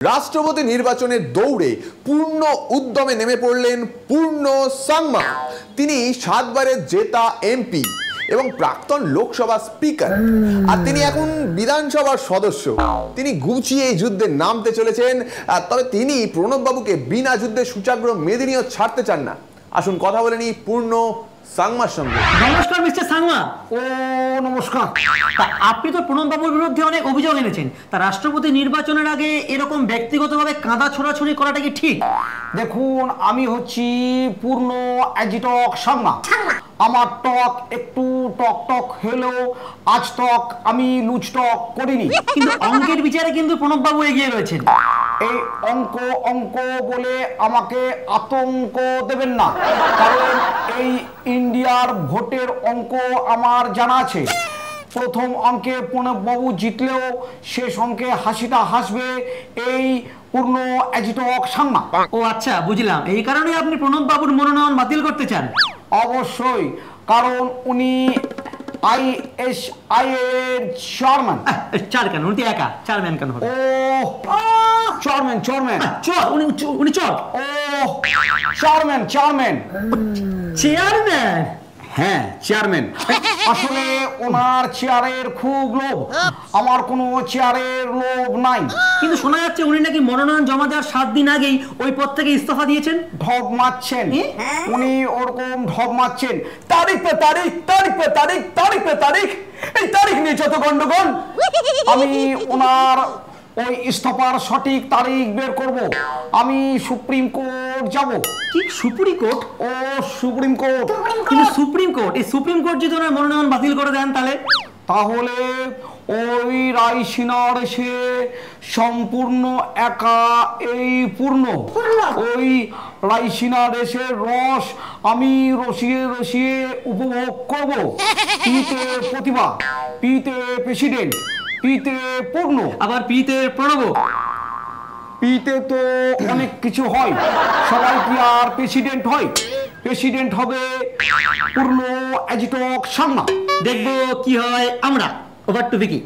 রাষ্ট্রপতি নির্বাচনের দৌড়ে পূর্ণ উদ্যমে নেমে পড়লেন পূর্ণ সাংমা। তিনি 7 বারের জেতা এমপি এবং প্রাক্তন লোকসভা স্পিকার, আর তিনি এখন বিধানসভার সদস্য। তিনি গুছিয়ে এই যুদ্ধে নামতে চলেছেন, তবে তিনি প্রণববাবুকে বিনা যুদ্ধে সূচাগ্র মেদিনীও ছাড়তে চান না। আসুন কথা বলে নি পূর্ণ সাংমার সঙ্গে। নমস্কার মিস্টার সাংমা। ও নমস্কার। তা আপনি তো প্রণববাবুর বিরুদ্ধে অনেক অভিযোগ এনেছেন, তা রাষ্ট্রপতি নির্বাচনের আগে এরকম ব্যক্তিগতভাবে কাঁদা ছোড়াছুড়ি করাটা কি ঠিক? দেখুন, আমি হচ্ছি পূর্ণ অ্যাজিটক সাংমা। আমার টক একটু টক টক হলেও আজ তক আমি লুজ টক করিনি। কিন্তু অঙ্কের বিচারে কিন্তু প্রণববাবু এগিয়ে রয়েছেন। এই অঙ্ক অঙ্ক বলে আমাকে আতঙ্ক দেবেন না, কারণ এই ইন্ডিয়ার ভোটের অঙ্ক আমার জানা আছে। প্রথম অঙ্কে প্রণববাবু জিতলেও শেষ অঙ্কে হাসিটা হাসবে এই পূর্ণ অ্যাজিটক সাংমা। ও আচ্ছা, বুঝলাম। এই কারণে আপনি প্রণববাবুর মনোনয়ন বাতিল করতে চান? অবশ্যই, কারণ উনি ISI এর চেয়ারম্যান। চার কেন? উনি একা চেয়ারম্যান কেন হবে? ও চেয়ারম্যান চেয়ারম্যান চর, উনি চর। ও চেয়ারম্যান চেয়ারম্যান চেয়ারম্যান? হ্যাঁ চেয়ারম্যান। আসলে ওনার চেয়ারের খুব লোভ, আমার কোনো চেয়ারের লোভ নাই। কিন্তু শোনা যাচ্ছে উনি নাকি মনোনয়ন জমা দেওয়ার 7 দিন আগেই ওই পদ থেকে ইস্তফা দিয়েছেন। ঢপ মারছেন উনি, ওরকম ঢপ মারছেন। তারিখ পে তারিখ, তারিখ পে তারিখ, তারিখ পে তারিখ, এই তারিখ নিয়ে যত গন্ডগোল। আমি ওনার ওই ইস্তফার সঠিক তারিখ বের করব। আমি সুপ্রিম কোর্ট যাব। কি সুপ্রিম কোর্ট? ও সুপ্রিম কোর্ট। কিন্তু সুপ্রিম কোর্ট, এই সুপ্রিম কোর্ট যদি ওনার মনোনয়ন বাতিল করে দেন তাহলে ওই রাইসিনার এসে সম্পূর্ণ একা এই পূর্ণ ওই রাইসিনার এসে রস আমি রসিয়ে রসিয়ে উপভোগ করব। পিতে প্রতিভা, পিতে প্রেসিডেন্ট, পিতে পূর্ণ, আবার পিতে প্রণব। পিতে তো অনেক কিছু হয়, সবাই কি আর প্রেসিডেন্ট হয়? প্রেসিডেন্ট হবে পূর্ণ অ্যাজিটক সাংমা। দেখবো কি হয় আমরা। Over to Vicky.